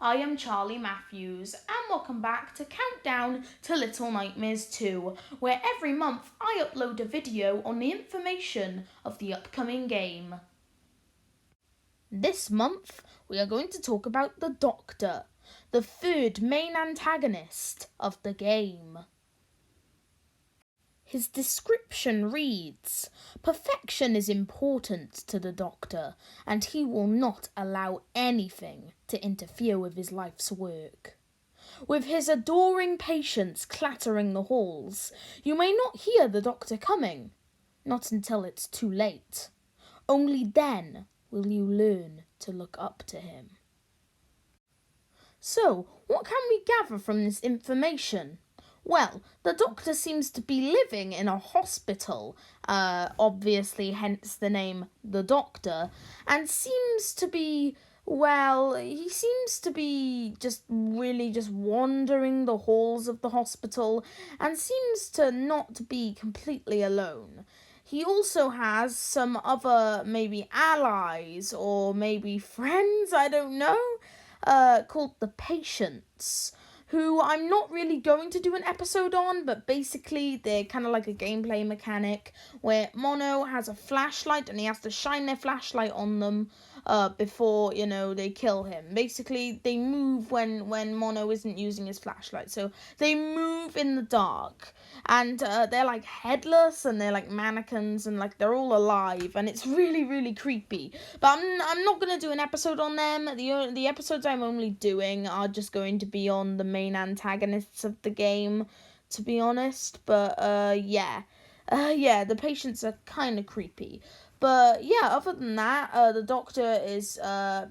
I am Charlie Matthews, and welcome back to Countdown to Little Nightmares 2, where every month I upload a video on the information of the upcoming game. This month, we are going to talk about the Doctor, the third main antagonist of the game. His description reads, "Perfection is important to the Doctor, and he will not allow anything to interfere with his life's work. With his adoring patients clattering the halls, you may not hear the Doctor coming, not until it's too late. Only then will you learn to look up to him." So, what can we gather from this information? Well, the Doctor seems to be living in a hospital, obviously hence the name The Doctor, and seems to be, he seems to be just wandering the halls of the hospital and seems to not be completely alone. He also has some other maybe allies or maybe friends, I don't know, called the Patients, who I'm not really going to do an episode on, but basically they're kind of like a gameplay mechanic where Mono has a flashlight and he has to shine their flashlight on them before, they kill him. Basically, they move when Mono isn't using his flashlight, so they move in the dark. And they're like headless and they're like mannequins and like they're all alive, and it's really, really creepy. But I'm not going to do an episode on them. The episodes I'm only doing are just going to be on the main antagonists of the game, to be honest. But the Patients are kind of creepy. But yeah, other than that, the Doctor is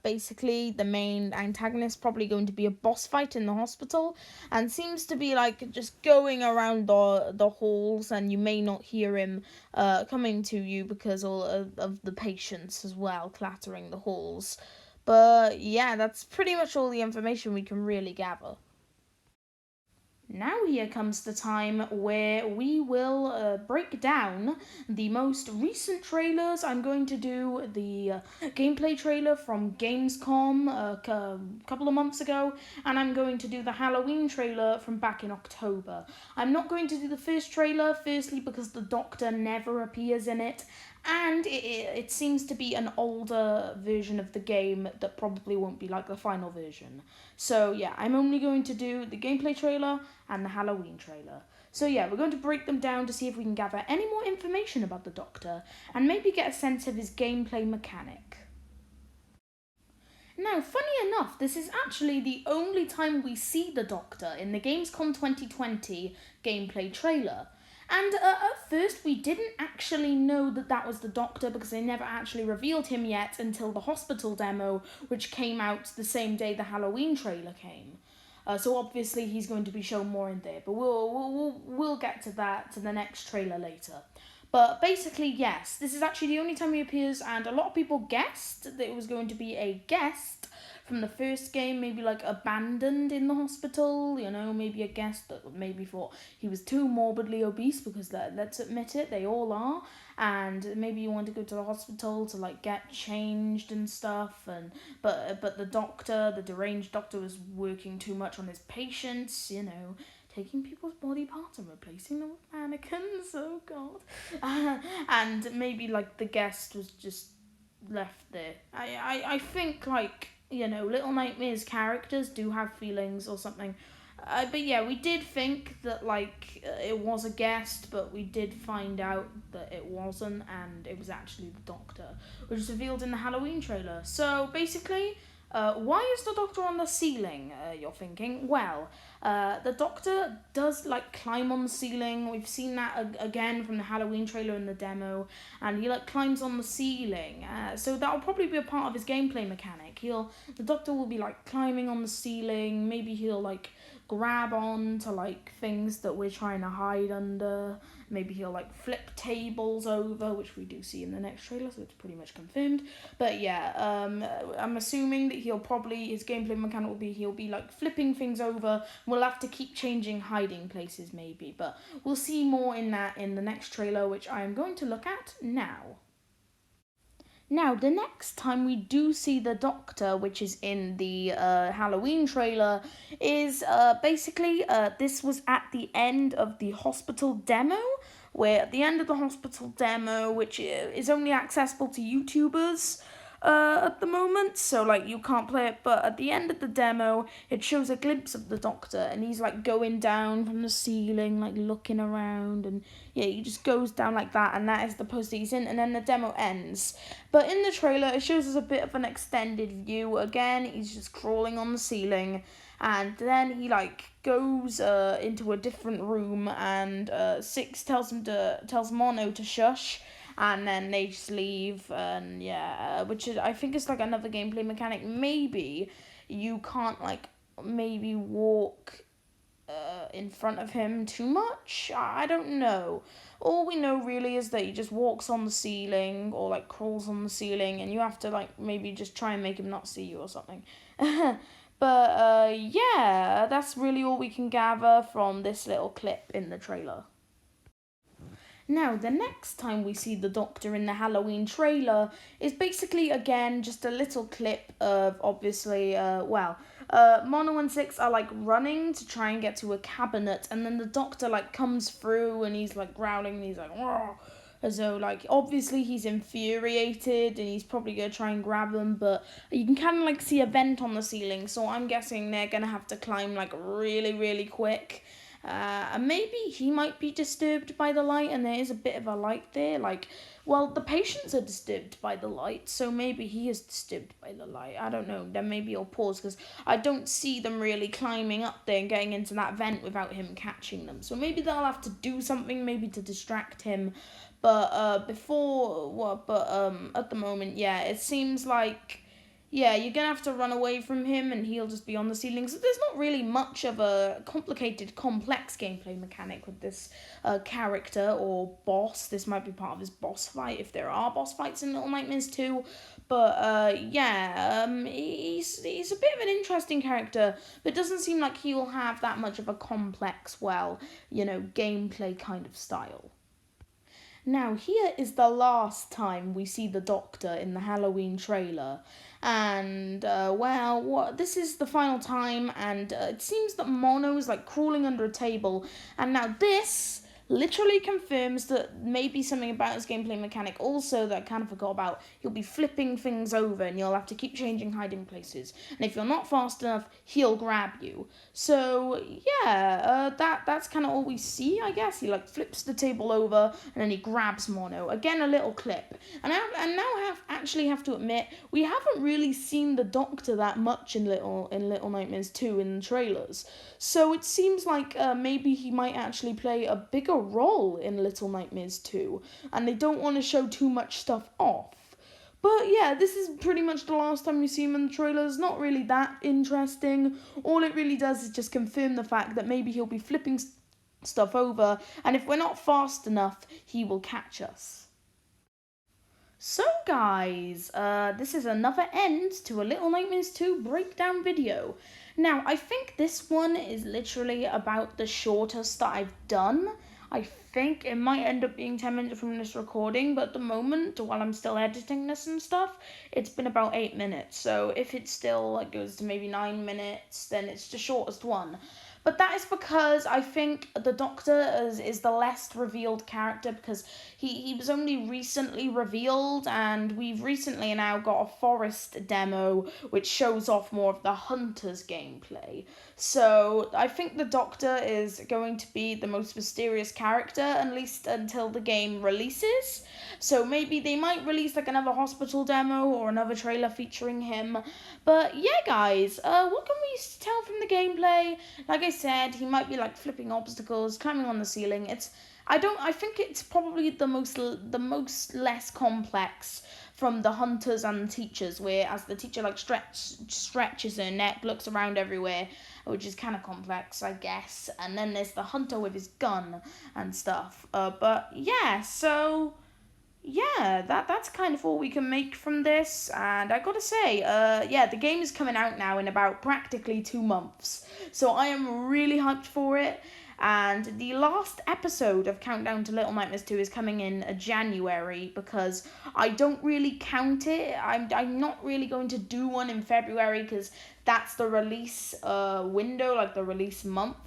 basically the main antagonist, probably going to be a boss fight in the hospital, and seems to be like just going around the halls, and you may not hear him coming to you because of the patients as well clattering the halls. But yeah, that's pretty much all the information we can really gather. Now here comes the time where we will break down the most recent trailers. I'm going to do the gameplay trailer from Gamescom a couple of months ago, and I'm going to do the Halloween trailer from back in October. I'm not going to do the first trailer, firstly because the Doctor never appears in it, and it seems to be an older version of the game that probably won't be like the final version. So yeah, I'm only going to do the gameplay trailer and the Halloween trailer. So yeah, we're going to break them down to see if we can gather any more information about the Doctor and maybe get a sense of his gameplay mechanic. Now, funny enough, this is actually the only time we see the Doctor in the Gamescom 2020 gameplay trailer. And at first, we didn't actually know that was the Doctor because they never actually revealed him yet until the hospital demo, which came out the same day the Halloween trailer came. So obviously he's going to be shown more in there, but we'll get to that, to the next trailer later. But basically, yes, this is actually the only time he appears, and a lot of people guessed that it was going to be a guest from the first game, maybe like abandoned in the hospital, maybe a guest that maybe thought he was too morbidly obese, because let's admit it, they all are, and maybe you want to go to the hospital to like get changed and stuff, but the doctor, the deranged doctor, was working too much on his patients, taking people's body parts and replacing them with mannequins. Oh god. And maybe like the guest was just left there. I think like, Little Nightmares characters do have feelings or something. But yeah, we did think that it was a guest, but we did find out that it wasn't, and it was actually the Doctor, which is revealed in the Halloween trailer. So basically, why is the Doctor on the ceiling, you're thinking? Well, the Doctor does climb on the ceiling. We've seen that again from the Halloween trailer and the demo, and he climbs on the ceiling. So that'll probably be a part of his gameplay mechanic. The Doctor will be climbing on the ceiling. Maybe he'll grab on to things that we're trying to hide under. Maybe he'll flip tables over, which we do see in the next trailer, so it's pretty much confirmed. But yeah, I'm assuming that his gameplay mechanic will be he'll be flipping things over. We'll have to keep changing hiding places maybe, but we'll see more in that in the next trailer, which I am going to look at now. Now, the next time we do see the Doctor, which is in the Halloween trailer, is basically this was at the end of the hospital demo, where at the end of the hospital demo, which is only accessible to YouTubers at the moment, so like you can't play it, but at the end of the demo it shows a glimpse of the Doctor, and he's like going down from the ceiling, like looking around, and yeah, he just goes down like that, and that is the poster he's in, and then the demo ends. But in the trailer it shows us a bit of an extended view. Again, he's just crawling on the ceiling, and then he like goes into a different room, and Six tells Mono to shush, and then they just leave, and yeah, which is, I think, is like another gameplay mechanic. Maybe you can't like maybe walk in front of him too much. I don't know. All we know really is that he just walks on the ceiling, or like crawls on the ceiling, and you have to like maybe just try and make him not see you or something. But yeah, that's really all we can gather from this little clip in the trailer. Now, the next time we see the Doctor in the Halloween trailer is basically, again, just a little clip of, obviously, Mono and Six are, like, running to try and get to a cabinet, and then the Doctor, like, comes through, and he's, like, growling, and he's like, "Roar," as though, like, obviously he's infuriated, and he's probably gonna try and grab them, but you can kind of, like, see a vent on the ceiling, so I'm guessing they're gonna have to climb, like, really, really quick. And maybe he might be disturbed by the light, and there is a bit of a light there. Like, well, the patients are disturbed by the light, so maybe he is disturbed by the light. I don't know. Then maybe I'll pause, because I don't see them really climbing up there and getting into that vent without him catching them. So maybe they'll have to do something, maybe to distract him. But at the moment, yeah, it seems like, yeah, you're going to have to run away from him, and he'll just be on the ceiling. So there's not really much of a complicated, complex gameplay mechanic with this character or boss. This might be part of his boss fight, if there are boss fights in Little Nightmares 2. But he's a bit of an interesting character, but it doesn't seem like he'll have that much of a complex, gameplay kind of style. Now, here is the last time we see the Doctor in the Halloween trailer. And, this is the final time, and it seems that Mono is, like, crawling under a table. And now this literally confirms that maybe something about his gameplay mechanic also that I kind of forgot about. He'll be flipping things over, and you'll have to keep changing hiding places. And if you're not fast enough, he'll grab you. So, yeah, that's kind of all we see, I guess. He, like, flips the table over, and then he grabs Mono. Again, a little clip. And now I have to admit, we haven't really seen the Doctor that much in Little Nightmares 2 in the trailers. So it seems like maybe he might actually play a bigger role in Little Nightmares 2, and they don't want to show too much stuff off. But yeah, this is pretty much the last time we see him in the trailers. Not really that interesting. All it really does is just confirm the fact that maybe he'll be flipping stuff over, and if we're not fast enough, he will catch us. So guys, this is another end to a Little Nightmares 2 breakdown video. Now, I think this one is literally about the shortest that I've done. I think it might end up being 10 minutes from this recording, but at the moment, while I'm still editing this and stuff, it's been about 8 minutes. So if it still goes to maybe 9 minutes, then it's the shortest one. But that is because I think the Doctor is the less revealed character, because he was only recently revealed, and we've recently now got a forest demo which shows off more of the Hunter's gameplay. So I think the Doctor is going to be the most mysterious character, at least until the game releases. So maybe they might release like another hospital demo or another trailer featuring him. But yeah, guys, what can we tell from the gameplay? Like I said, he might be like flipping obstacles, climbing on the ceiling. I think it's probably the most less complex from the Hunters and the Teachers, where as the Teacher like stretches her neck, looks around everywhere, which is kind of complex, I guess. And then there's the Hunter with his gun and stuff. But yeah, so yeah, that's kind of all we can make from this. And I gotta say, the game is coming out now in about practically 2 months, so I am really hyped for it. And the last episode of Countdown to Little Nightmares 2 is coming in January, because I don't really count it. I'm not really going to do one in February, because that's the release window, like the release month.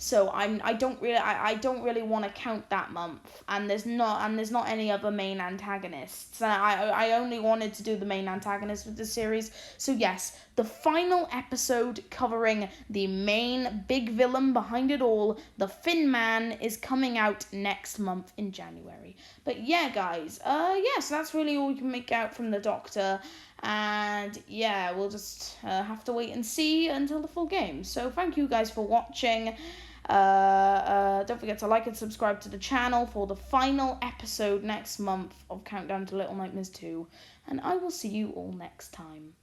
So I don't really want to count that month, and there's not any other main antagonists. And I only wanted to do the main antagonist with the series. So yes, the final episode covering the main big villain behind it all, the Fin Man, is coming out next month in January. But yeah, guys, so that's really all you can make out from the Doctor. And yeah, we'll just have to wait and see until the full game. So thank you guys for watching. Don't forget to like and subscribe to the channel for the final episode next month of Countdown to Little Nightmares 2. And I will see you all next time.